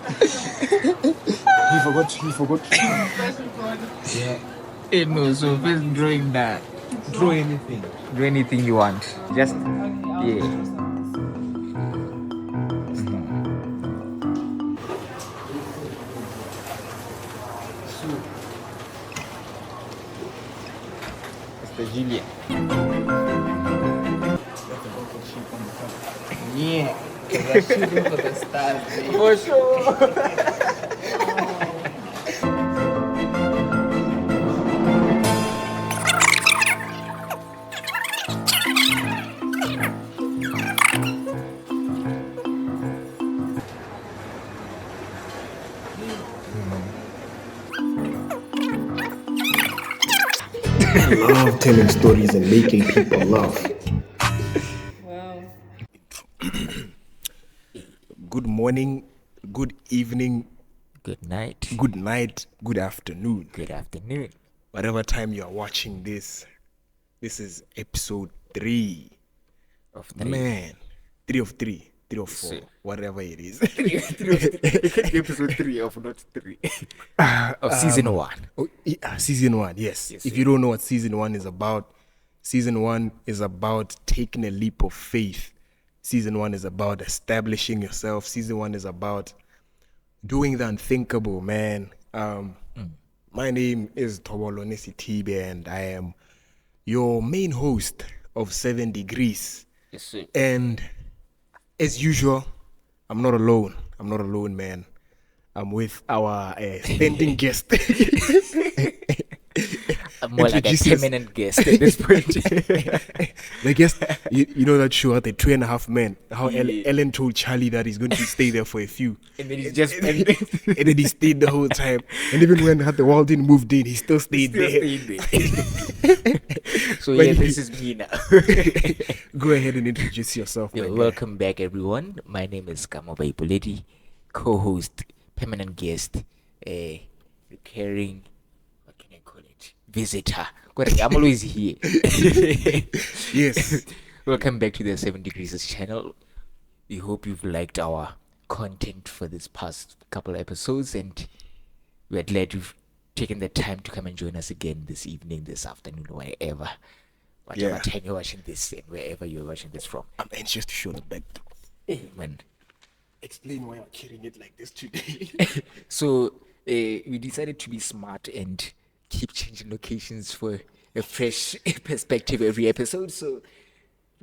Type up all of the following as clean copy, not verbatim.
He forgot. Yeah. Hey, no, so first drawing that. Draw anything. Do anything you want. Just, yeah. Mr. Julian. Yeah. Because I'm shooting for the stars. For sure. I love telling stories and making people laugh. Wow. Good morning, good evening, Good night. good night, good afternoon. Good afternoon. Whatever time you are watching this is episode 3. Of 3. Man, 3 of 3, 3 of 4, So- whatever it is. Episode 3 of not 3. Of season 1. Oh, yeah, season 1, yes. Yes, If sir. you don't know what season 1 is about, season 1 is about taking a leap of faith. Season 1 is about establishing yourself. Season 1 is about doing the unthinkable, man. My name is Tobolo Nesitibe, and I am your main host of 7 Degrees. Yes, sir. And as usual, I'm not alone. I'm not alone, man. I'm with our standing guest. I'm more like a Introduce yourself. permanent guest at this point. The guest, you know that show, The 2.5 Men, how Yeah. Ellen told Charlie that he's going to stay there for a few. And then he's just and then he stayed the whole time. And even when the Walden moved in, he still stayed still there. staying there. So But yeah, he- this is me now. Go ahead and introduce yourself, my Yo, guy. welcome back, everyone. My name is Kamoba Ipoleti, co-host, permanent guest, recurring, what can I call it? Visitor. I'm always here. Yes. Welcome back to the 7 Degrees channel. We hope you've liked our content for this past couple of episodes, and we're glad you've taken the time to come and join us again this evening, this afternoon, whatever Yeah. time you're watching this and wherever you're watching this from. I'm anxious to show the backdrop. Man. Explain why you're carrying it like this today. So we decided to be smart and keep changing locations for a fresh perspective every episode. So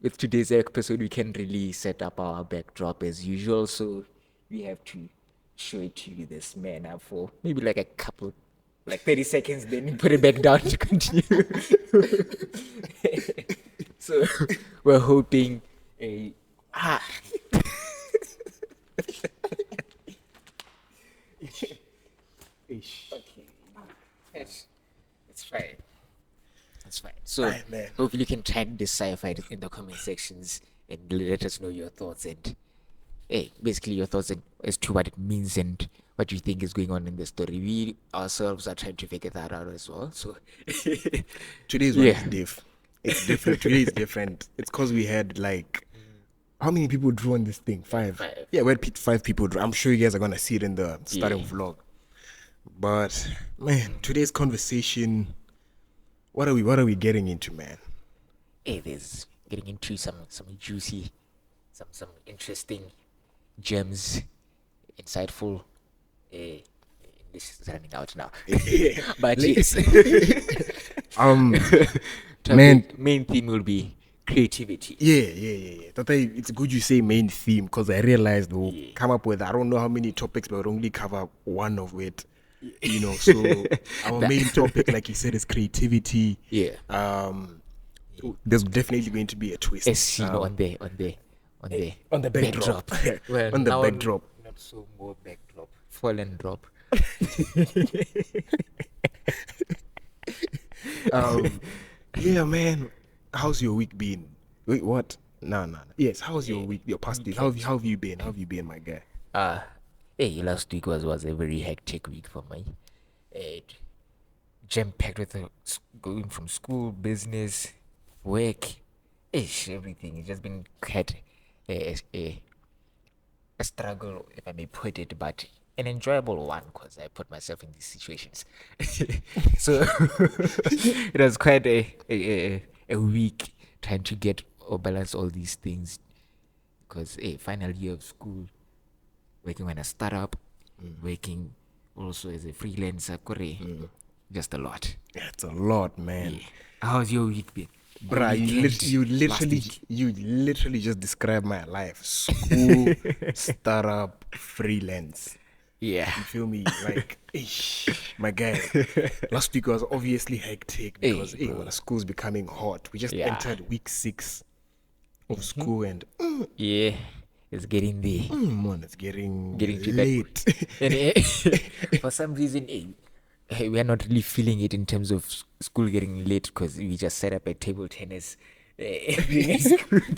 with today's episode, we can really set up our backdrop as usual. So we have to show it to you this manner for maybe like a couple, like 30 seconds, then you put it back down to continue. So we're hoping a Okay. It's fine. It's fine. So Aye, man. hopefully you can try and decipher it in the comment sections and let us know your thoughts and basically your thoughts as to what it means and what you think is going on in the story. We ourselves are trying to figure that out as well. So Today's one Yeah. is diff. It's different. Today is different. It's because we had like, how many people drew on this thing? 5. 5. Yeah, we had 5 people draw. I'm sure you guys are gonna see it in the starting Yeah. vlog. But man, today's conversation. What are we getting into, man? There's getting into some juicy, some interesting gems, insightful. This is running out now. But yes, Man. main theme will be creativity. Yeah. Tata, it's good you say main theme because I realized we'll come up with I don't know how many topics, but we'll only cover one of it. You know, so our main topic, like you said, is creativity. Yeah. There's definitely going to be a twist. As seen on the on the backdrop. Well, On the now backdrop. not so more backdrop, fallen drop. Yeah, man. How's your week been? Wait, what? No. Yes, how's your week? Your past week? How have you been? How have you been, my guy? Last week was a very hectic week for me. Jam packed with going from school, business, work, everything. It's just been quite a struggle, if I may put it. But an enjoyable one because I put myself in these situations. So it was quite a week trying to get or balance all these things because final year of school, working on a startup, working also as a freelancer, just a lot. Yeah, it's a lot, man. Yeah. How's your week been? Bruh, you literally just described my life. School, startup, freelance. Yeah. You feel me? Like, my guy. Last week was obviously hectic because when the school's becoming hot. We just entered week 6 of school and Yeah. It's getting there. man, it's getting To late. And for some reason, we are not really feeling it in terms of school getting late because we just set up a table tennis. Everything is good.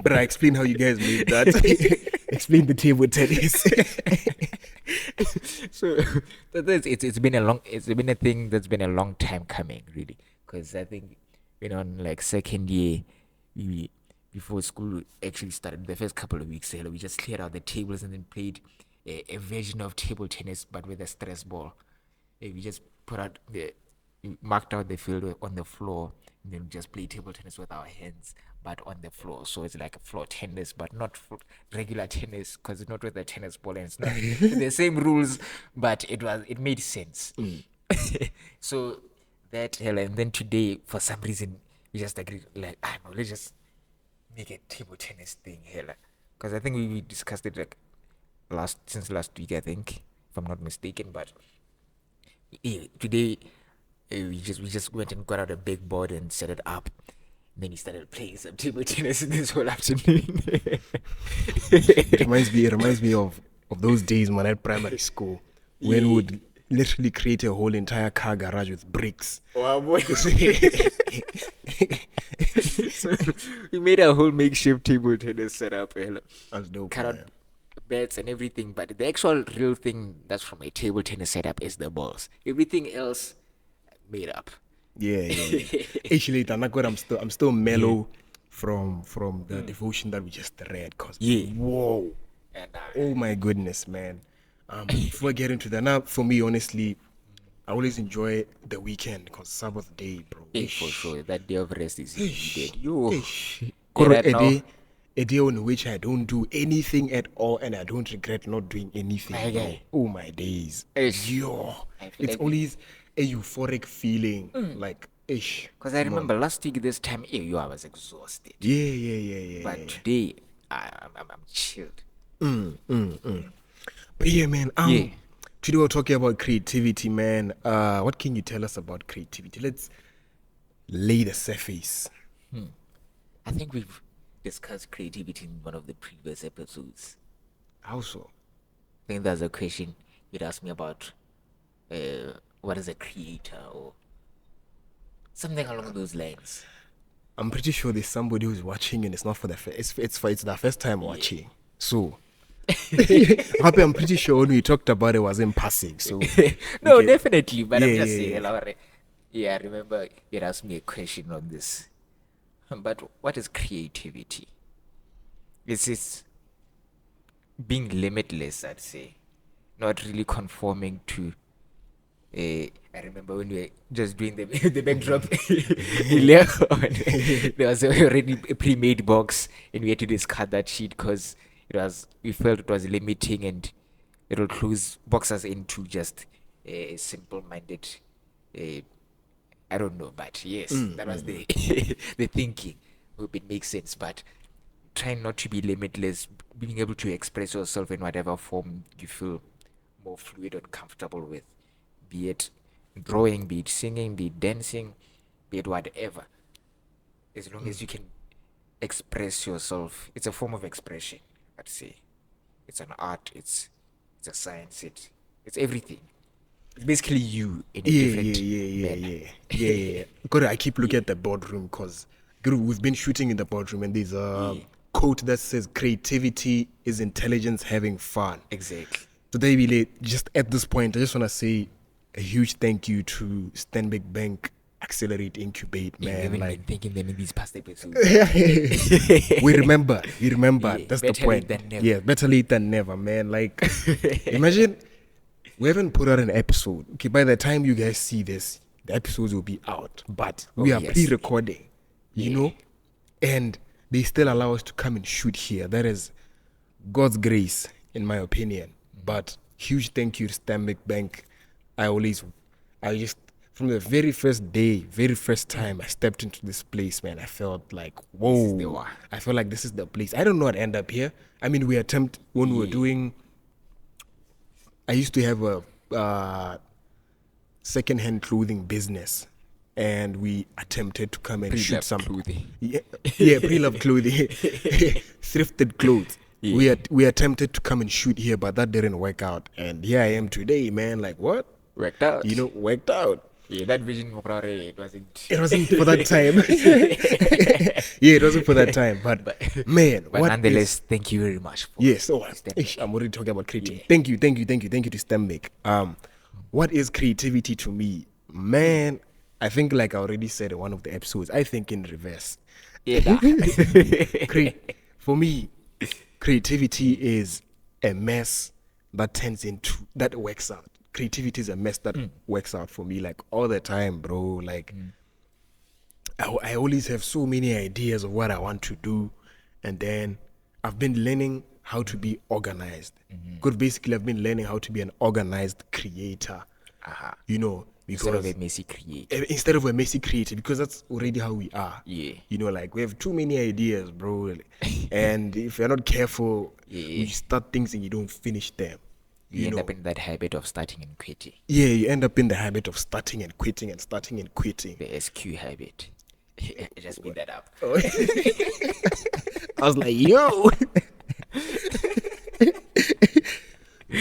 Bruh, explain how you guys made that. Explain the table tennis. So it's been a thing that's been a long time coming, really, because I think on like second year, before school actually started, the first couple of weeks, we just cleared out the tables and then played a version of table tennis but with a stress ball. We just marked out the field on the floor and then just play table tennis with our hands but on the floor. So it's like a floor tennis but not regular tennis because it's not with a tennis ball and it's not the same rules, but it made sense. So that hell, and then today for some reason we just agreed like, let's just make a table tennis thing here, because I think we discussed it like since last week, I think, if I'm not mistaken. But today we just went and got out a big board and set it up. And then we started playing some table tennis this whole afternoon. It reminds me of those days when at primary school when we would literally create a whole entire car garage with bricks. Wow, boy. So we made a whole makeshift table tennis setup. That's dope. Cut out beds and everything, but the actual real thing that's from a table tennis setup is the balls. Everything else made up. Yeah. Actually, I'm still mellow from the devotion that we just read. Cause whoa, And oh my goodness, man. Before I get into that, now for me, honestly, I always enjoy the weekend because Sabbath day, bro. for sure, that day of rest is needed. You, a day on which I don't do anything at all and I don't regret not doing anything. My guy. Oh my days. Yo, It's always a euphoric feeling. Like, because I remember last week this time, I was exhausted. Yeah. But today, I'm chilled. But yeah, man. Today we're talking about creativity, man. What can you tell us about creativity? Let's lay the surface. I think we've discussed creativity in one of the previous episodes. How so? I think there's a question you'd ask me about what is a creator or something along those lines. I'm pretty sure there's somebody who's watching and it's not for the first. It's their first time watching. So I'm pretty sure when we talked about it was in passing. So no, definitely. But I'm just yeah. saying, I remember you asked me a question on this. But what is creativity? It's being limitless, I'd say. Not really conforming to I remember when we were just doing the backdrop earlier on, there was already a pre-made box and we had to discard that sheet because we felt it was limiting and it'll close boxes into just a simple-minded I don't know, but yes, that was the the thinking. Hope it makes sense, but trying not to be limitless, being able to express yourself in whatever form you feel more fluid and comfortable with, be it drawing, be it singing, be it dancing, be it whatever. As long as you can express yourself, it's a form of expression, I'd say. It's an art, it's a science, it's everything. It's basically you in a different manner. Yeah. God, I keep looking at the boardroom because we've been shooting in the boardroom and there's a quote that says creativity is intelligence having fun. Exactly. Today, just at this point, I just want to say a huge thank you to Stanbic Bank accelerate, incubate, We man. haven't Like been thinking them in these past episodes. we remember. Yeah, That's the better point. late than never. Yeah, better late than never, man. Like imagine we haven't put out an episode. Okay, by the time you guys see this, the episodes will be out. But we Oh, are yes. pre-recording, you know, and they still allow us to come and shoot here. That is God's grace, in my opinion. But huge thank you to Stanbic Bank. I just, from the very first day, very first time I stepped into this place, man, I felt like, is the whoa. one. I felt like this is the place. I don't know how to end up here. I mean, when we were doing, I used to have a second-hand clothing business, and we attempted to come and shoot Pre-loved some clothing. yeah, pre-loved clothing, thrifted clothes. Yeah. We attempted to come and shoot here, but that didn't work out. And here I am today, man. Like what? Worked out. You know, worked out. Yeah, that vision of Rare, it wasn't. It wasn't for that time. Yeah, it wasn't for that time. But man, But what nonetheless, is- thank you very much for yes, oh, Stanbic. I'm already talking about creativity. Yeah. Thank you to Stanbic. What is creativity to me, man? I think, like I already said in one of the episodes, I think in reverse. Yeah. For me, creativity is a mess that works out. Creativity is a mess that works out for me, like all the time, bro. Like I always have so many ideas of what I want to do, and then I've been learning how to be organized. Because basically, I've been learning how to be an organized creator. You know, Instead of because a messy create. instead of a messy creator, because that's already how we are. Yeah. You know, like we have too many ideas, bro. And if you're not careful, Yeah. you start things and you don't finish them. You end know. up in that habit of starting and quitting. Yeah, you end up in the habit of starting and quitting and starting and quitting. The SQ habit. I just made that up. I was like, yo.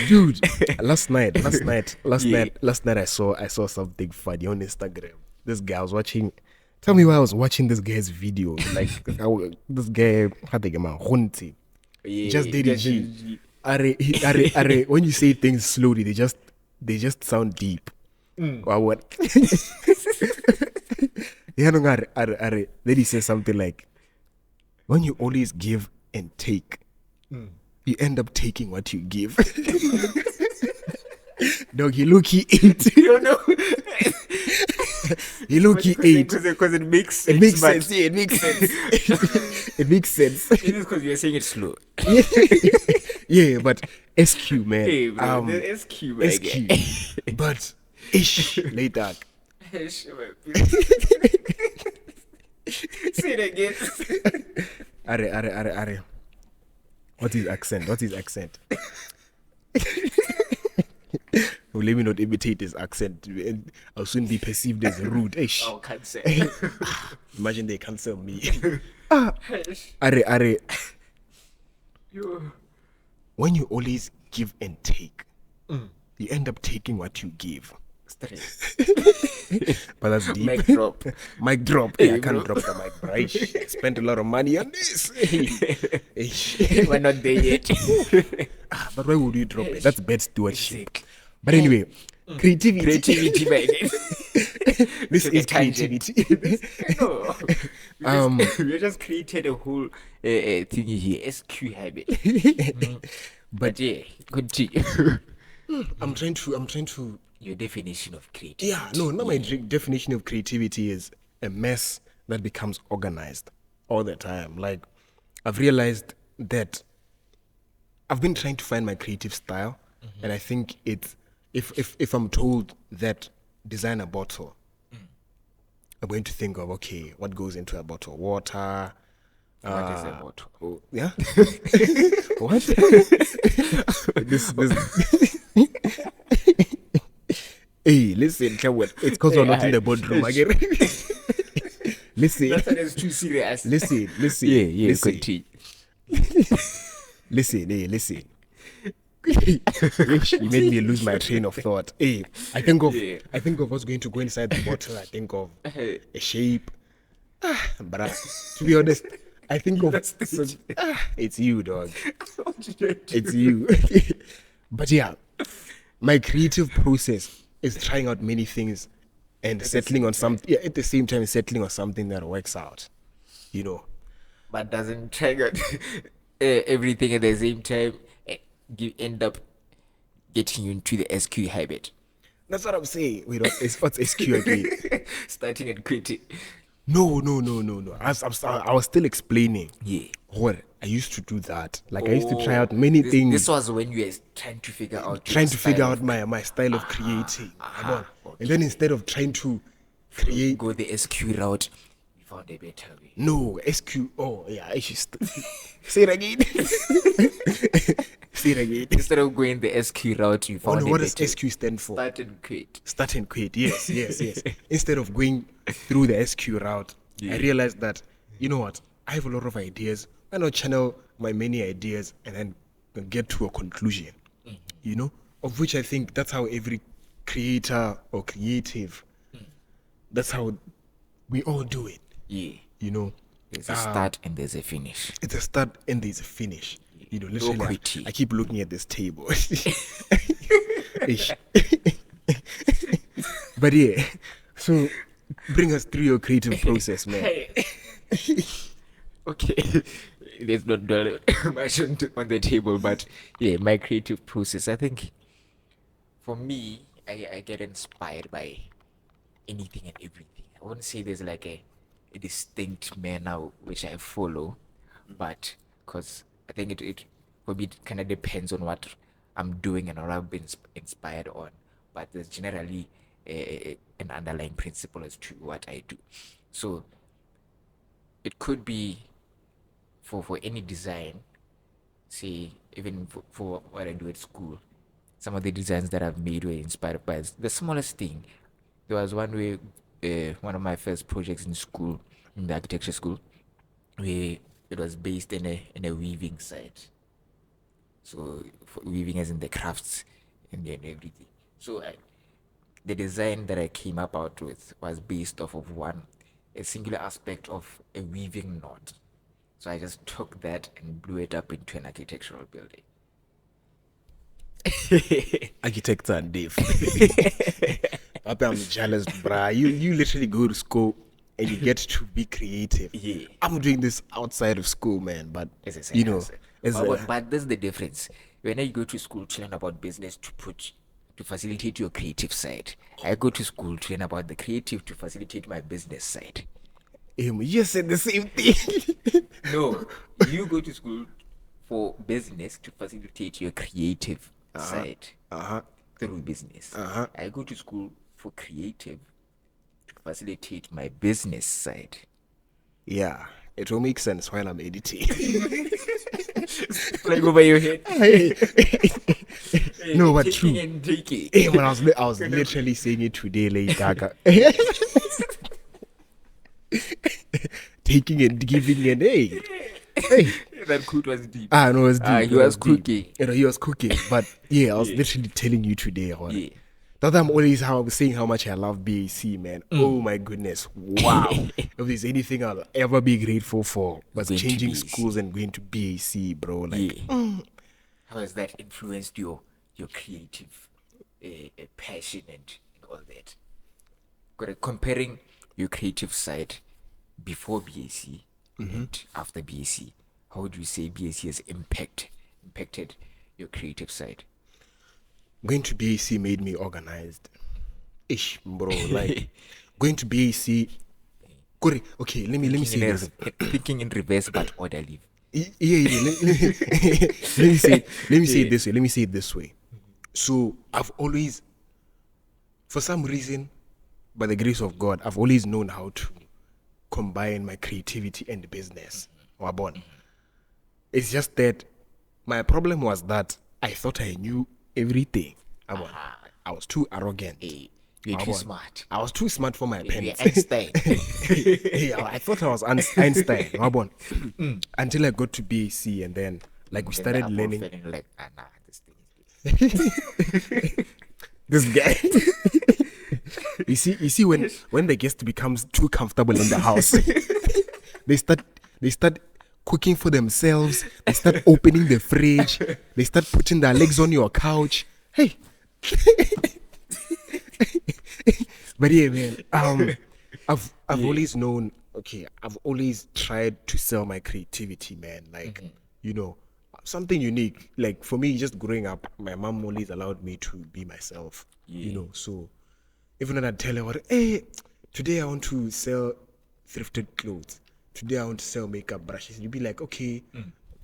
Dude, last night I saw something funny on Instagram. This guy I was watching. Tell me why I was watching this guy's video. Like this guy had the man Hunti. Just did it. Are, when you say things slowly, they just sound deep. Or what? Yeah, no, then he says something like, when you always give and take, you end up taking what you give. Dog, he ate. You don't know. He ate. Because it makes sense. It makes but sense. Yeah, it makes sense. It makes sense. It is because you're saying it slow. Yeah, but SQ, man. Hey, bro, the SQ, man. SQ. But ish, later. Say it again. Are. What's his accent? Well, let me not imitate his accent. I'll soon be perceived as rude. Ish. Oh, can't say. Imagine they cancel me. Yo. When you always give and take, you end up taking what you give. Stress. But that's deep. Mic drop. Mic drop. Yeah, I Hey, can't bro. drop the mic, bro. I spent a lot of money on this. We're not there yet. But why would you drop it? That's bad stewardship. But anyway, creativity. Creativity, man. This Took a is tangent. creativity. No. We just created a whole thing here, SQ habit. But yeah, continue. I'm trying to. Your definition of creativity. Yeah, no, not my definition of creativity is a mess that becomes organized all the time. Like, I've realized that I've been trying to find my creative style, and I think it's if I'm told that design a bottle, I'm going to think of, okay, what goes into a bottle? Water. What is a bottle? Oh, yeah. What? this. Hey, listen, Coward. It's because we're not in the boardroom again. Listen. That is too serious. Listen. Yeah, listen. continue. Listen. You made me lose my train of thought. Hey, I think of what's going to go inside the bottle. I think of a shape. But to be honest, I think of it's you, dog. It's you. But yeah, my creative process is trying out many things and settling on something. Yeah, at the same time, settling on something that works out. You know. But doesn't trigger everything at the same time. You end up getting you into the SQ habit. That's what I'm saying. Wait, what's SQ again? Starting and quitting. No. I was still explaining. Yeah. What I used to do that. Like I used to try out many things. This was when you were trying to figure out my style of creating. Okay. And then instead of trying to create, go the SQ route, you found a better way. no SQ. Oh yeah, I should say it again. Say it again. Instead of going the SQ route, you Oh found no, a what does better SQ stand for? Start and quit. Start and quit. Yes. Instead of going through the SQ route, I realized that, you know what, I have a lot of ideas. Why not channel my many ideas and then get to a conclusion? You know, of which I think that's how every creator or creative, that's how we all do it. Yeah. You know, There's a start and there's a finish. it's a start and there's a finish. You know, literally, quitting. I keep looking at this table. Ish. But yeah, so bring us through your creative process, man. Okay. There's not much on the table, but yeah, my creative process. I think for me, I get inspired by anything and everything. I wouldn't say there's like a distinct manner which I follow, but because I think it for me it kind of depends on what I'm doing and what I've been inspired on. But there's generally an underlying principle as to what I do. So it could be for any design, say even for what I do at school. Some of the designs that I've made were inspired by the smallest thing. There was one way, one of my first projects in school, in the architecture school, where it was based in a weaving site. So for weaving as in the crafts and then everything. So the design that I came up out with was based off of a singular aspect of a weaving knot. So I just took that and blew it up into an architectural building. Architects are deaf. I'm jealous, bruh. You literally go to school and you get to be creative. Yeah. I'm doing this outside of school, man. But It's the same you know, concept. But there's the difference. When I go to school to learn about business to facilitate your creative side, I go to school to learn about the creative to facilitate my business side. you just said the same thing. No, you go to school for business to facilitate your creative side through business. I go to school for creative to facilitate my business side. Yeah, it will make sense while I'm editing. Like over your head. No, but Taking true. and taking. Hey, when I was literally saying it today, Lady Gaga. Taking and giving and hey. That quote was deep. No, it was deep. He was cooking. You know, he was cooking. But yeah, I was literally telling you today. Yeah. That I'm always saying how much I love BAC, man. Oh my goodness. Wow. If there's anything I'll ever be grateful for, was Going to changing BAC. schools and going to BAC, bro. Like, How has that influenced your creative passion and all that? Comparing your creative side before BAC and after BAC, how would you say BAC has impacted your creative side? going to BAC made me organized. Ish, bro. Like, going to BAC. Okay, let me say this. Thinking in reverse but orderly. Yeah. Let me say it this way. Let me say it this way. So I've always, for some reason, by the grace of God, I've always known how to combine my creativity and business. Wabon. It's just that my problem was that I thought I knew everything. I was too arrogant. You're too smart. I was too smart for my You're parents. Einstein. I thought I was Einstein. Wabon. Until I got to BAC and then like we started Then learning. feeling like, nah, this thing is good. This guy. you see when the guest becomes too comfortable in the house, they start cooking for themselves, they start opening the fridge, they start putting their legs on your couch. Hey. But yeah, man. I've always known. Okay, I've always tried to sell my creativity, man. Like, you know, something unique. Like for me, just growing up, my mom always allowed me to be myself. You know, so even when I tell her, what, hey, today I want to sell thrifted clothes. Today I want to sell makeup brushes. You'd be like, okay,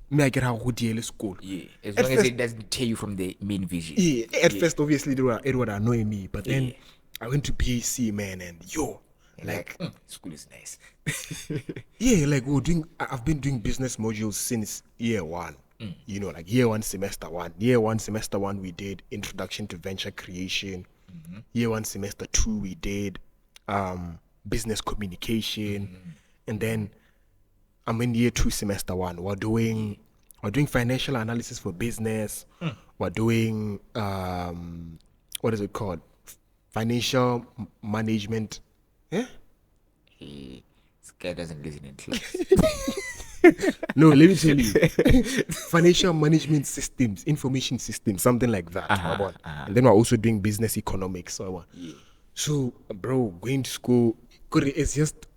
me I get how good school. Yeah, as At long as first- it doesn't tear you from the main vision. Yeah, at first, obviously, it would annoy me, but then I went to BAC, man, and like, School is nice. yeah, like I've been doing business modules since year one. You know, like year one, semester one. Year one, semester one, we did introduction to venture creation. Year one, semester two, we did business communication, and then I'm in year two, semester one. We're doing financial analysis for business. We're doing what is it called? Financial management. Yeah. Hey, this guy doesn't listen in class. No, let me tell you. Financial management systems, information systems, something like that. And then we're also doing business economics. So, bro, going to school, it's just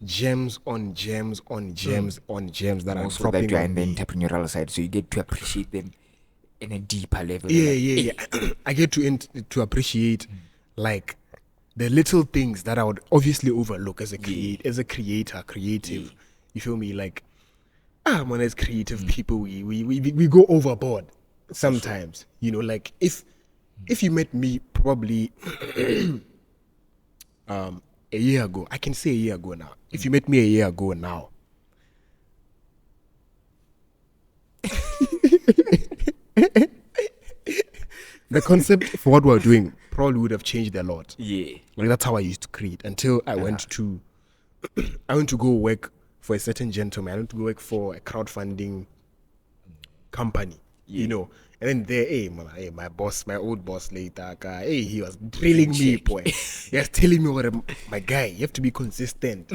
gems on gems on gems on gems that are Also, dropping that you are on in the me. entrepreneurial side, so you get to appreciate them in a deeper level. Yeah, Like, yeah. I get to appreciate like the little things that I would obviously overlook as a creative. You feel me? Like man, as creative people, we go overboard sometimes. You know, like if you met me probably a year ago, I can say a year ago now. If you met me a year ago now, the concept for what we're doing probably would have changed a lot. Yeah. Like that's how I used to create until I went to go work for a certain gentleman. I went to go work for a crowdfunding company. You know. And then there, my boss, my old boss later, he was drilling me, boy. He was telling me, my guy, you have to be consistent.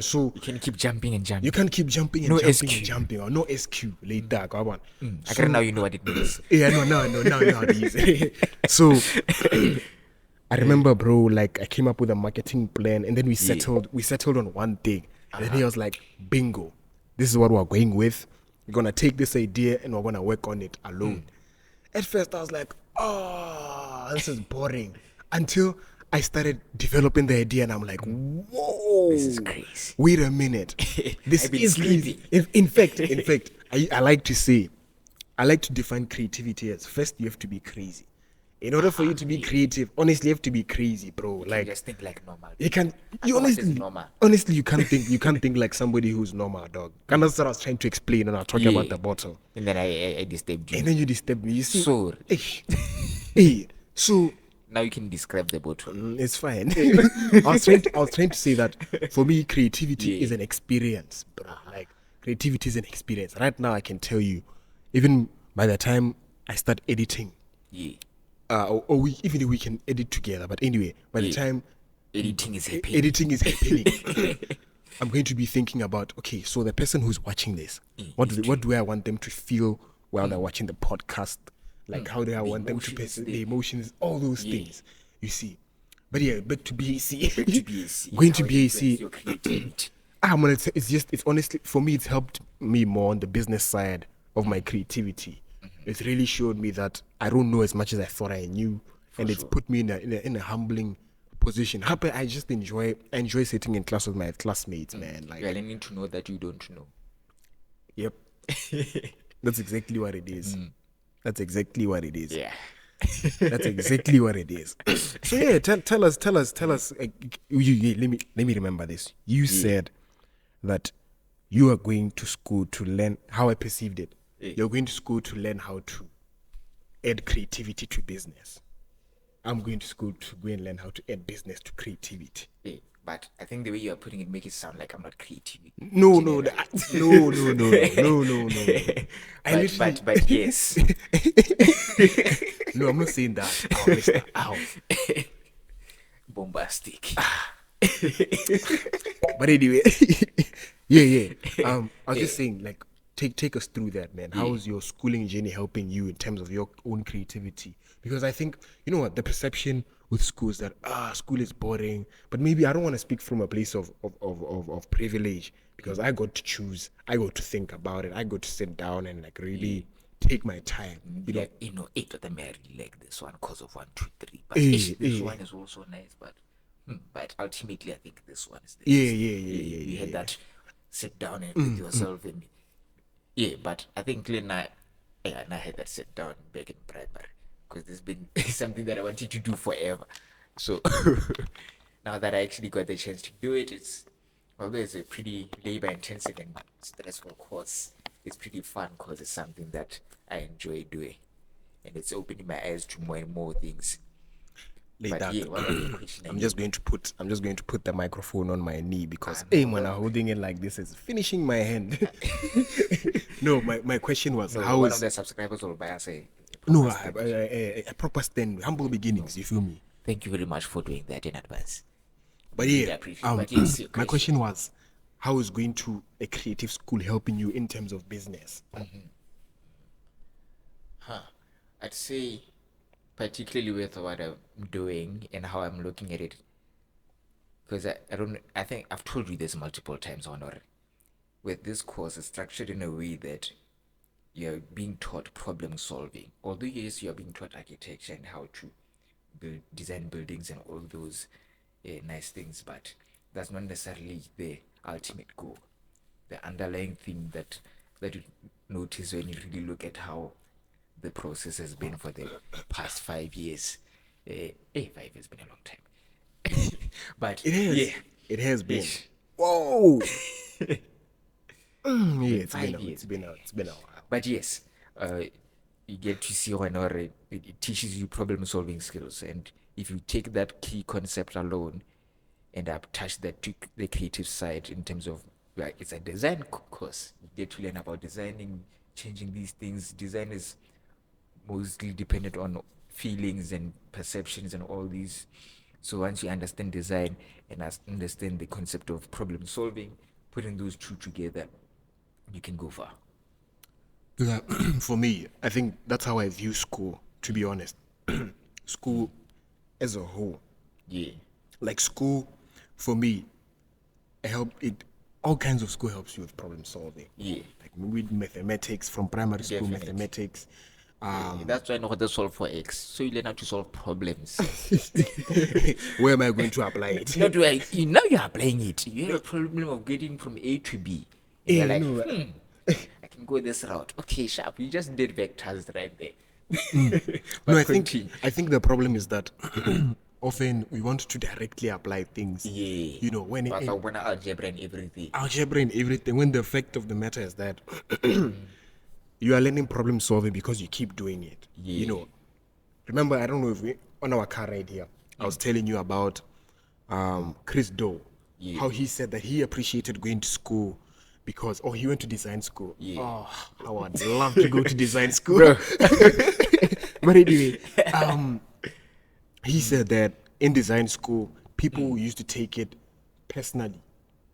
So You can keep jumping and jumping. you can't keep jumping and No jumping SQ. and jumping, or no SQ later. I can now you know what it means. Yeah, no, nowadays. So I remember, bro, like I came up with a marketing plan, and then we settled on one thing. And then he was like, bingo, this is what we're going with. We're gonna take this idea and we're gonna work on it alone. At first I was like, oh, this is boring. Until I started developing the idea and I'm like, whoa, This is crazy. wait a minute. This I've been is crazy. In fact, I like to say, I like to define creativity as first you have to be crazy. In order for you to be creative, honestly, you have to be crazy, bro. You Like just think like normal. you can, you What is honestly, normal? honestly, you can't think like somebody who's normal, dog. And that's what I was trying to explain when I was talking about Yeah. the bottle. And then I disturbed you. And then you disturb me. You see, Sorry. hey, so Now you can describe the bottle. it's fine. I was trying to say that for me, creativity is an experience, bro. Like creativity is an experience. Right now, I can tell you, even by the time I start editing, Yeah. even if we can edit together. But anyway, by the time Editing is happening. editing is happening, I'm going to be thinking about, okay, so the person who's watching this, what do I want them to feel while they're watching the podcast? Like, how do I want them to emotions, the emotions, all those things, you see. But yeah, back to BAC. Back to BAC. Going to How you BAC. influence your creativity. It's honestly, for me, it's helped me more on the business side of my creativity. It really showed me that I don't know as much as I thought I knew, and it's put me in a humbling position. Happy, I just enjoy sitting in class with my classmates, man. Like, You are learning to know that you don't know. yep, that's exactly what it is. That's exactly what it is. Yeah. That's exactly what it is. So yeah, tell us. Let me remember this. You said that you are going to school to learn how I perceived it. You're going to school to learn how to add creativity to business. I'm going to school to go and learn how to add business to creativity. Yeah. But I think the way you are putting it makes it sound like I'm not creative. No. I But yes. No, I'm not saying that. Oh, Mr. Ow. Bombastic. But anyway, yeah. I was just saying, like, take us through that, man. How is your schooling journey helping you in terms of your own creativity? Because I think, you know what, the perception with schools that school is boring. But maybe I don't want to speak from a place of privilege, because I got to choose, I got to think about it, I got to sit down and like really take my time. You know, Like, eight of them I really like this one because of 1, 2, 3. But Eh, this eh. one is also nice. But ultimately, I think this one is the Yeah, best. yeah, You had yeah. that sit down and with yourself and but I think Glenn, and I had that sit down back in primary because there's been something that I wanted to do forever. So now that I actually got the chance to do it, although it's a pretty labor intensive and stressful course, it's pretty fun because it's something that I enjoy doing, and it's opening my eyes to more and more things. Like But that. yeah, what was the question I'm just again? going to put the microphone on my knee, because no, man, holding it like this is finishing my hand. No, my question was, No, how one of is the subscribers will buy us a no proper stand. a proper stand, humble beginnings, you feel me? Thank you very much for doing that in advance. But Really yeah, appreciate. But yes, your my question. question was, how is going to a creative school helping you in terms of business? I'd say, particularly with what I'm doing and how I'm looking at it, because I think I've told you this multiple times, Honor. With this course, it's structured in a way that you're being taught problem solving. Although, yes, you're being taught architecture and how to design buildings and all those nice things, but that's not necessarily the ultimate goal. The underlying thing that you notice when you really look at how the process has been for the past 5 years. 5 years been a long time. But It has. yeah, It has been. Ish. Whoa. Yeah, it's been 5 years. it's been a while. But yes, you get to see when it teaches you problem solving skills, and if you take that key concept alone and attach that to the creative side in terms of it's a design course, you get to learn about designing, changing these things. Design is mostly dependent on feelings and perceptions and all these. So once you understand design and understand the concept of problem solving, putting those two together, you can go far. Yeah, for me, I think that's how I view school, to be honest. School as a whole. Yeah. Like school, for me, all kinds of school helps you with problem solving. Yeah. Like with mathematics, from primary school, Definitely. mathematics. That's why I know how to solve for X. So you learn how to solve problems. Where am I going to apply it? Not where now you're applying it. You have a problem of getting from A to B. And Yeah, you're like, no, I can go this route. Okay, sharp. You just did vectors right there. No, But I continue. think the problem is that often we want to directly apply things. Yeah. You know, when But I in want algebra and everything. algebra and everything, when the fact of the matter is that you are learning problem solving because you keep doing it. You Yeah. know, remember, I don't know if we on our car right here, I was telling you about Chris Doe, Yeah. how he said that he appreciated going to school because he went to design school. Yeah. Oh, how I'd love to go to design school. But anyway, he said that in design school, people used to take it personally.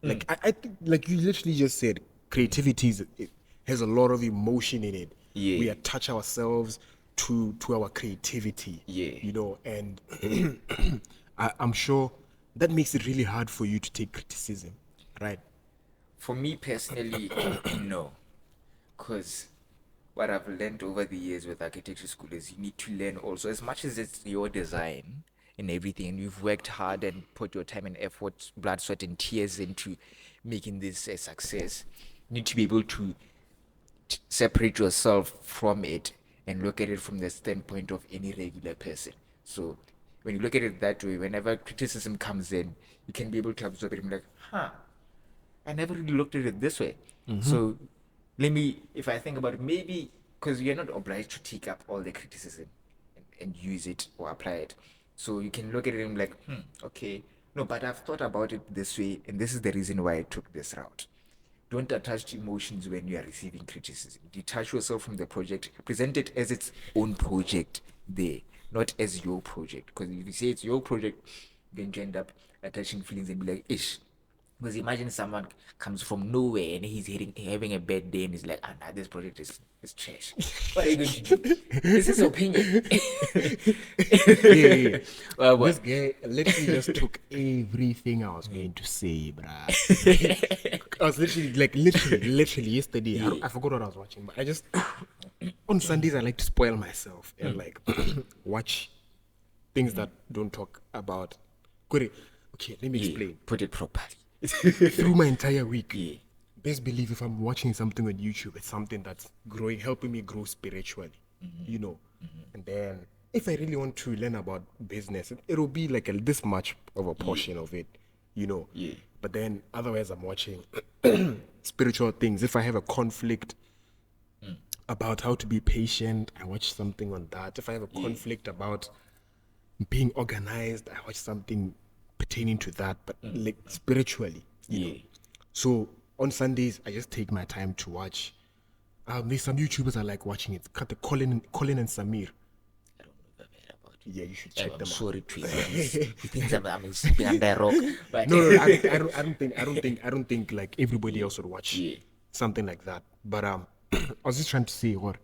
Like I think, like you literally just said, creativity it has a lot of emotion in it. Yeah. We attach ourselves to our creativity. Yeah. You know, and I'm sure that makes it really hard for you to take criticism, right? For me personally, no. Because what I've learned over the years with architecture school is you need to learn also, as much as it's your design and everything, and you've worked hard and put your time and effort, blood, sweat, and tears into making this a success, you need to be able to separate yourself from it and look at it from the standpoint of any regular person. So when you look at it that way, whenever criticism comes in, you can be able to absorb it and be like, I never really looked at it this way. So if I think about it, maybe because you're not obliged to take up all the criticism and use it or apply it. So you can look at it and be like, okay, no, but I've thought about it this way, and this is the reason why I took this route. Don't attach to emotions when you are receiving criticism. Detach yourself from the project. Present it as its own project there, not as your project. Because if you say it's your project, then you end up attaching feelings and be like, ish, Because imagine someone comes from nowhere and he's having a bad day and he's like, nah, this project is trash. What are you going to do? This is opinion. Yeah. Well, what? This guy literally just took everything I was going to say, bruh. I was literally yesterday. I forgot what I was watching, but I just on Sundays I like to spoil myself and like watch things that don't talk about. Okay, let me explain. Put it properly. Through my entire week, Yeah. best believe if I'm watching something on YouTube, it's something that's helping me grow spiritually, you know. And then if I really want to learn about business, it'll be like this much of a portion of it, you know. Yeah. But then otherwise, I'm watching spiritual things. If I have a conflict about how to be patient, I watch something on that. If I have a conflict about being organized, I watch something pertaining to that, but like spiritually, you know. So on Sundays, I just take my time to watch. There's some YouTubers I like watching it. Cut the Colin and Samir. I don't know if I've heard about it. Yeah, you should check I'm them sorry to you. He thinks I'm sleeping under a rock. But out. No, I don't think like everybody else would watch something like that. But I was just trying to say what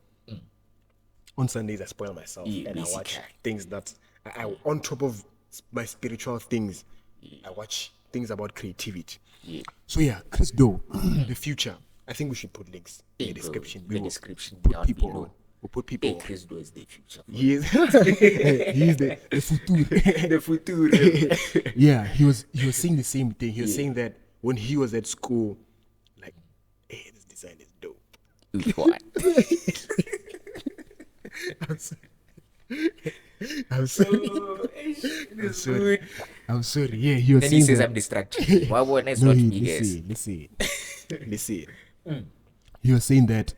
on Sundays I spoil myself and I watch things that I on top of my spiritual things, I watch things about creativity. So yeah, Chris Doe, the future. I think we should put links in the description. The description Put down people below. on. We'll put people Hey, on. Chris Doe is the future. He is the future. The future. Yeah, he was saying the same thing. He was saying that when he was at school, like, hey, this design is dope. What? I'm sorry. I'm sorry. Yeah, he was Then saying he says that. I'm distracted. Why won't I No, not he, me, guys? let's see. He was saying that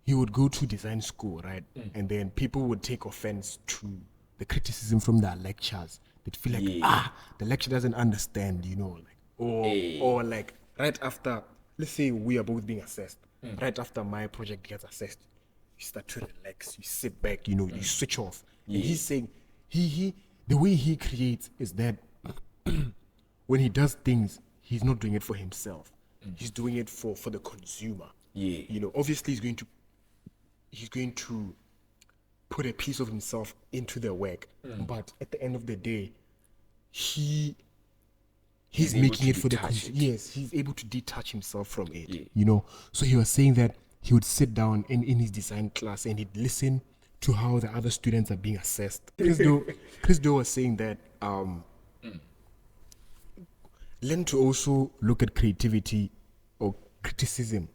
he would go to design school, right? And then people would take offense to the criticism from their lectures. They'd feel like, the lecturer doesn't understand, you know, like, or like right after, let's say we are both being assessed. Right after my project gets assessed, you start to relax, you sit back, you know, you switch off. And he's saying the way he creates is that when he does things, he's not doing it for himself. He's doing it for the consumer. You know, obviously he's going to put a piece of himself into the work, but at the end of the day, he's making it for the consumer. Yes, he's able to detach himself from it. You know, so he was saying that he would sit down in his design class and he'd listen to how the other students are being assessed. Chris Doe was saying that learn to also look at creativity or criticism.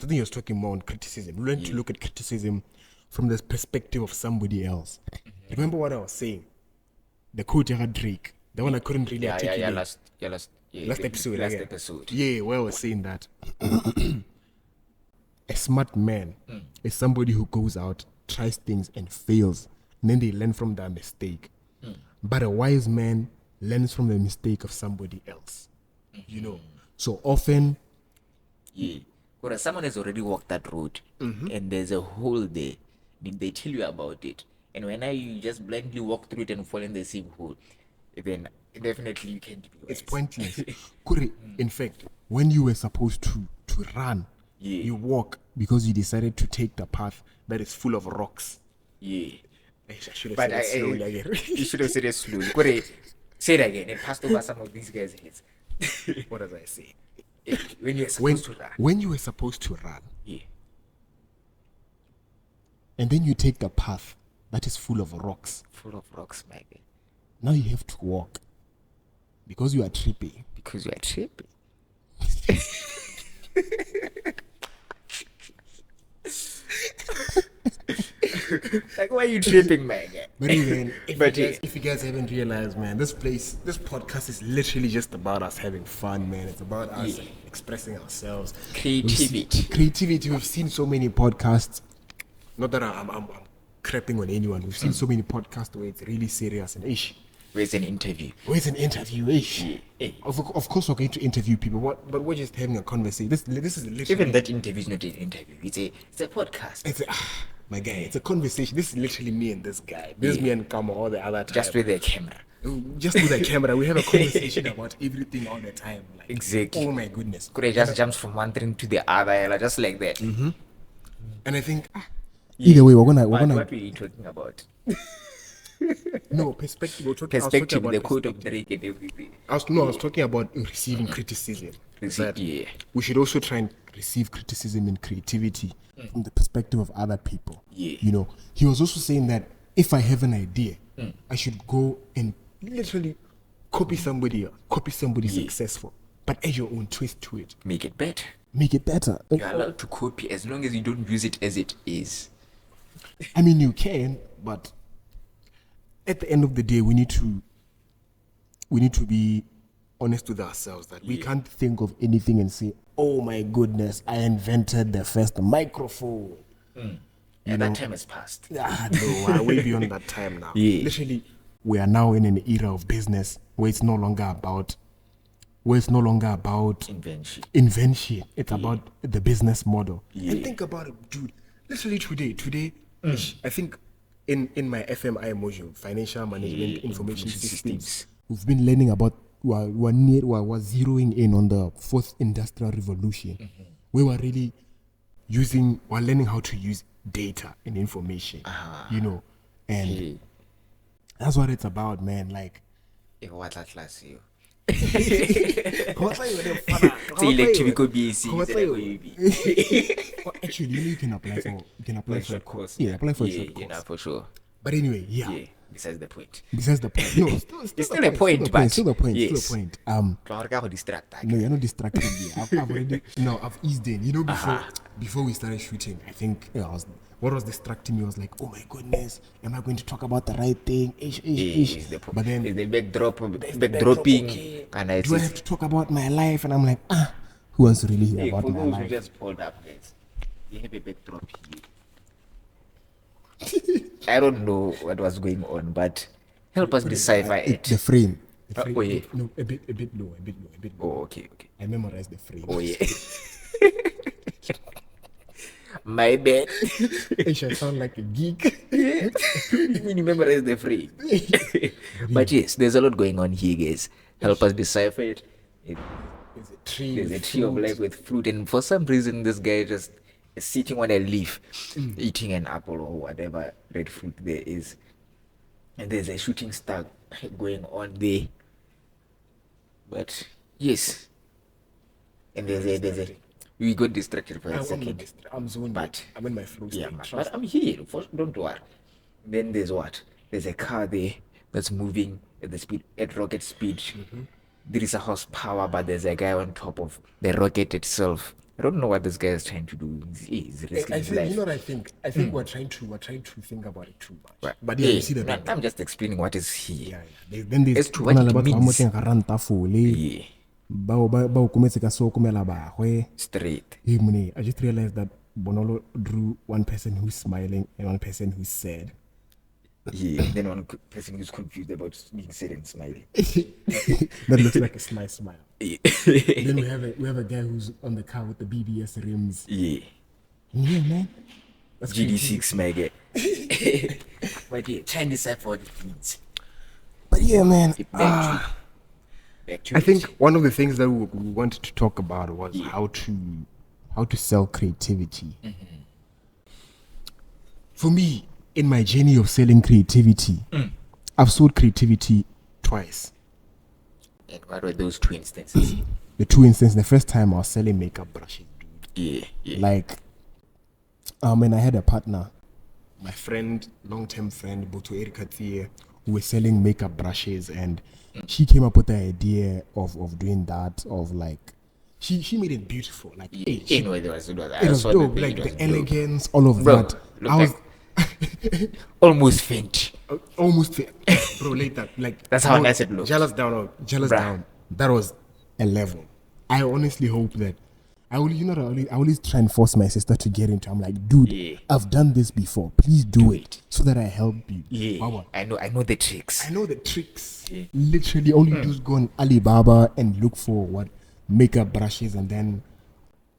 I think he was talking more on criticism. Learn to look at criticism from the perspective of somebody else. Remember what I was saying? The quote I had Drake. The one I couldn't really articulate. Last Episode. episode. Yeah, where I was saying that a smart man is somebody who goes out, tries things and fails, and then they learn from that mistake. But a wise man learns from the mistake of somebody else. You know, so often. Whereas someone has already walked that road and there's a hole there, they tell you about it. And when you just blindly walk through it and fall in the same hole, then definitely you can't be wise. It's pointless. In fact, when you were supposed to run, you walk because you decided to take the path that is full of rocks. I should have said it slowly again. You should have said it slowly. Correct. Say it again. It passed over some of these guys' heads. What does I say? When you were supposed to run. When you were supposed to run. Yeah. And then you take the path that is full of rocks. Full of rocks, my guy. Now you have to walk. Because you are tripping. Because you are tripping. Like, why are you tripping, man? But even if you guys haven't realized, man, this podcast is literally just about us having fun, man. It's about us expressing ourselves. Creativity. We've seen so many podcasts. Not that I'm crapping on anyone. We've seen so many podcasts where it's really serious and ish. Where's an interview? Ish. Of course we're going to interview people, but we're just having a conversation. This is literally... Even that interview is not an interview. It's a podcast. My guy, it's a conversation. This is literally me and this guy. This is me and Kamo all the other time. Just with a camera. Just with the camera, we have a conversation about everything all the time. Like, Exactly. oh my goodness. Could I just jump from one thing to the other, like, just like that? And I think Either way, we're But gonna what were you talking about? no perspective. I was talking Perspective, about the code of perspective. Drake and everything. I was talking about receiving criticism. That Yeah. we should also try and receive criticism and creativity from the perspective of other people. Yeah. You know, he was also saying that if I have an idea, I should go and literally copy somebody else, copy somebody successful, but add your own twist to it. Make it better. make it better. You're allowed to copy as long as you don't use it as it is. I mean, you can, but at the end of the day, we need to be honest with ourselves that we can't think of anything and say, "Oh my goodness, I invented the first microphone." And that time has passed. No, we're way beyond that time now. Yeah. Literally, we are now in an era of business where it's no longer about Invention. It's about the business model. Yeah. And think about it, dude. Literally today, I think in my FMI module, financial management information systems, We've been learning about we're zeroing in on the fourth industrial revolution. we were really we're learning how to use data and information, you know, and Yeah. that's what it's about, man. Like, What a class you. actually, you can apply for Of course. Yeah, apply for a Yeah, short course. for sure. But anyway, yeah. Yeah. Besides the point. Besides the point. No, It's still a point, but still the point. yes. Still the point. Distract. No, you're not distracted me. I've already I've eased in. You know, before we started shooting, I think what was distracting me was like, oh my goodness, am I going to talk about the right thing? But then Is the backdropping, okay. and I do I have to talk about my life? And I'm like, who wants to really hear about for my those who life? just pulled up, guys, we have a backdrop here. I don't know what was going on, but help us decipher it. The frame. Oh, yeah. No, a bit low. Oh, okay. I memorized the frame. Oh, yeah. My bad. I sound like a geek. You mean you memorize the frame? But yes, there's a lot going on here, guys. Help us decipher it. There's a tree. There's a with tree of fruit. life with fruit, and for some reason, this guy just is sitting on a leaf, eating an apple or whatever red fruit there is. And there's a shooting star going on there. But yes, and there's a we got distracted for a second. I'm zoned. But I'm in my flow state. yeah, Trust but I'm here. Don't worry. Then there's what? There's a car there that's moving at rocket speed. There is a horsepower, but there's a guy on top of the rocket itself. I don't know what this guy is trying to do. He's risking I his think, life. you know what I think? I think we're trying to think about it too much. Right. But yeah, you see the no, I'm just explaining what is here. Then there's As to what it means. Yeah, Ba okometse ka se okomela bagwe. straight. Hey, Mune, I just realized that Bonolo drew one person who's smiling and one person who's sad. Yeah, then one person who's confused about being sad and smiling. That looks like a nice smile. Yeah. Then we have a guy who's on the car with the BBS rims. Yeah. Yeah, man. That's GD6, my guy. But yeah, try and decipher what it means. But yeah, man. Back to I it. think one of the things that we wanted to talk about was how to sell creativity. For me, in my journey of selling creativity, I've sold creativity twice. And what were those two instances? The two instances, the first time I was selling makeup brushes, dude. Yeah. Like, and I had a partner, my friend, long-term friend, Boto Erika Tsiye, who was selling makeup brushes, and she came up with the idea of doing that, of like, she made it beautiful. Like, hey, she- Anyway, it was it was dope, like the elegance, all of Bro, that. look I was almost faint. almost bro, like that. Like, That's how nice it looked. Jealous down. Bruh. That was a level. I honestly hope that I always try and force my sister to get into. I'm like, dude, Yeah. I've done this before. Please do it so that I help you. Yeah, Wawa. I know the tricks. I know the tricks. Literally, all you do is go on Alibaba and look for what makeup brushes and then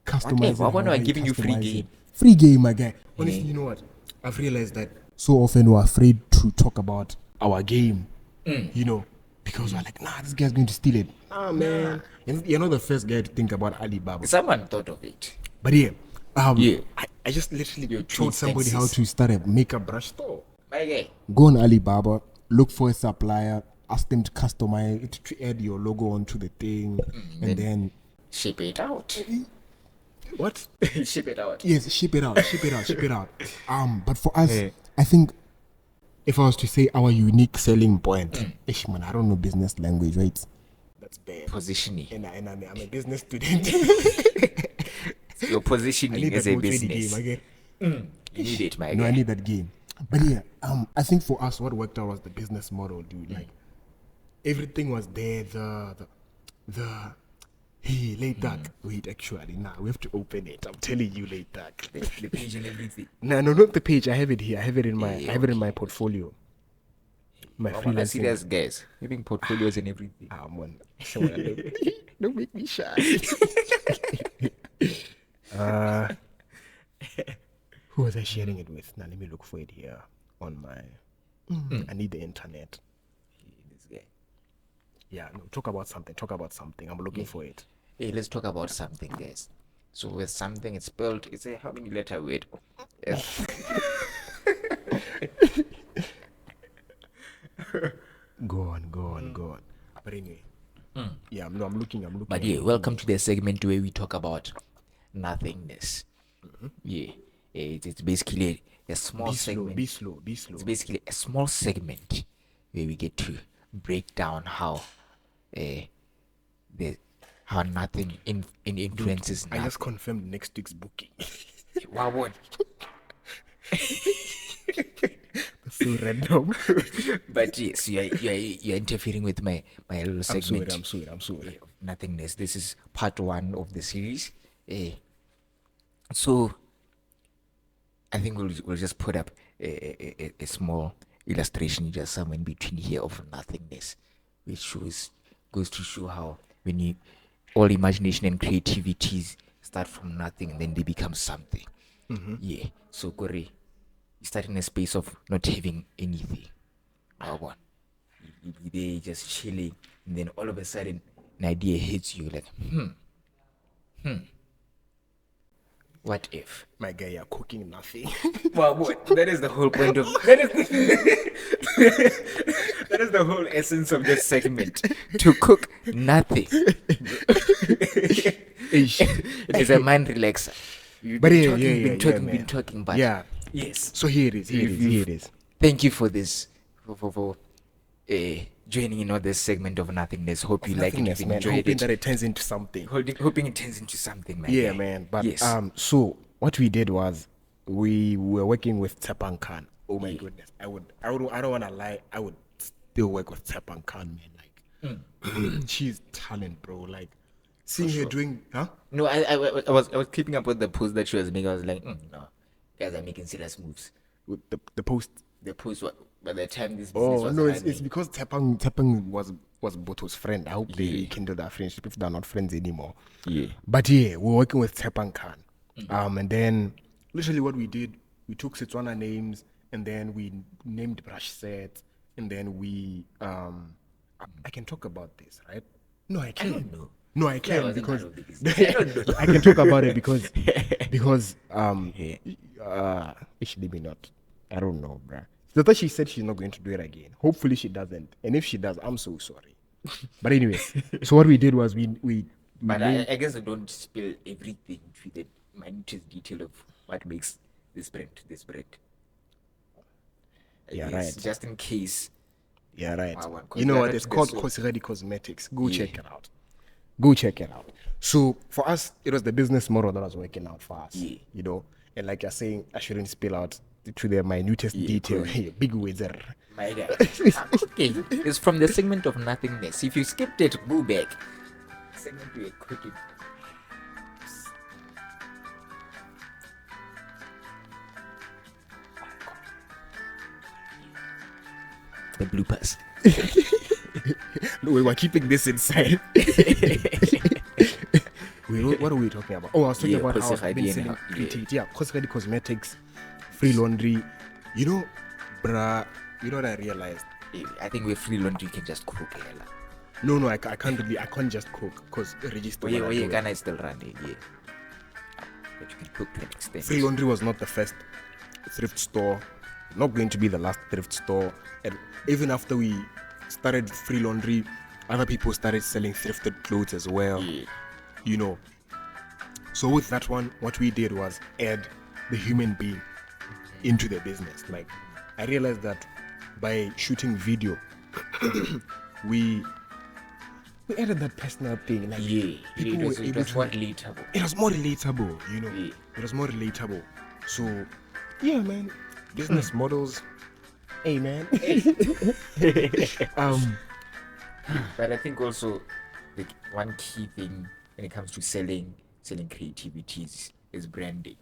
customize. Whatever. it Why not however you giving you free customize game? it. Free game, my guy. Honestly, you know what? I've realized that so often we're afraid to talk about our game You know, because we're like, nah, this guy's going to steal it. Nah, man. You're not the first guy to think about Alibaba. Someone thought of it. But yeah, Yeah. I just literally Your showed tweet somebody how senses. to start a makeup brush store. My guy. Go on Alibaba, look for a supplier, ask them to customize it, to add your logo onto the thing, and then Ship it out. What? Ship it out. yes, ship it out. But for us, Yeah. I think if I was to say our unique selling point, ish man, I don't know business language, right? That's bad. Positioning. And I'm a business student. Your I positioning need as that a more trading business. game. You need it, my No, I guy. need that game. But yeah, I think for us, what worked out was the business model, dude. Like everything was there. The hey, late dark. Wait, actually, nah, we have to open it. I'm telling you, late dark. The page and everything. No, not the page. I have it here. I have it in my. Yeah, I have it in my portfolio. My Come on, I freelancing. serious guys. Having portfolios and everything. Man. Don't make me shy. Who was I sharing it with? Now let me look for it here on my. I need the internet. This guy. Yeah, no, talk about something. I'm looking for it. Hey, let's talk about something, guys. So with something, it's spelled. It's a how many letter word? F. Go on. But anyway, yeah, no, I'm looking. But yeah, welcome to the segment where we talk about nothingness. Yeah, it's basically a small segment. Be slow. It's basically a small segment where we get to break down how how nothing influences I nothing. just confirmed next week's booking. Wow, what? So random. But yes, you're interfering with my little I'm segment. sorry. Of nothingness. This is part 1 of the series. So I think we'll just put up a small illustration just somewhere in between here of nothingness, which goes to show how when you all imagination and creativities start from nothing and then they become something. Yeah. So Gore, you start in a space of not having anything. One. You be there just chilling, and then all of a sudden an idea hits you like, what if? My guy, you're cooking nothing. Well, what? That is the whole point of that is the whole essence of this segment. To cook nothing. It is a mind relaxer. You've But been yeah, been man. talking, but Yeah. yes. So here it is. Thank you for this, for joining in on this segment of nothingness. Hope you like it. Nothingness, You've man. enjoyed Hoping it. that it turns into something. Hoping it turns into something, man. Yeah, man. But yes. so what we did was we were working with Tsepan Khan. Oh my goodness. I don't wanna lie, I would still work with Tsepan Khan, man. Like she's talent, bro. Like seeing her doing No, I was keeping up with the post that she was making. I was like, no, guys are making serious moves. with the post. The post, by the time this business Oh was no, running, it's because Tepang was Boto's friend. I hope they rekindle that friendship if they're not friends anymore. Yeah. But yeah, we're working with Tepang Khan. And then literally what we did, we took Setswana names and then we named brush sets and then we I can talk about this, right? No, I can't. don't know. No, I can't wasn't because part of the business. I don't know. I can talk about it because maybe not. I don't know, bruh. So that she said she's not going to do it again. Hopefully she doesn't. And if she does, I'm so sorry. But anyway, so what we did was we But named- I guess I don't spill everything to the minutest detail of what makes this bread. Yeah, Yes, right. Just in case. Yeah, right. Wow, You know what? that's It's the called soul. Kosiredi Cosmetics. Go check it out. Go check it out. So for us, it was the business model that was working out for us. Yeah. You know, and like you're saying, I shouldn't spill out to the minutest detail. Hey, big wizard. My guy. Okay, it's from the segment of nothingness. If you skipped it, go back. Segment we are cooking. The bloopers. No, we were keeping this inside. What are we talking about? Oh, I was talking about how I've Kosiredi been and selling how- creativity. Yeah, Kosiredi Cosmetics, free laundry. You know, bruh, you know what I realized? I think with free laundry you can just cook. Hela. No, I can't just cook because register. Oh yeah, what I do. can I still run it? Yeah. But you can cook to an extent. Free laundry was not the first thrift store, not going to be the last thrift store. And even after we started free laundry, other people started selling thrifted clothes as well. Yeah. You know. So with that one, what we did was add the human being into the business. Like, I realized that by shooting video, we added that personal thing. Like, Yeah. people It were was able to. more relatable. It was more relatable, you know. Yeah. It was more relatable. So, yeah, man. Business models. Hey, man. But I think also the one key thing when it comes to selling creativity is branding.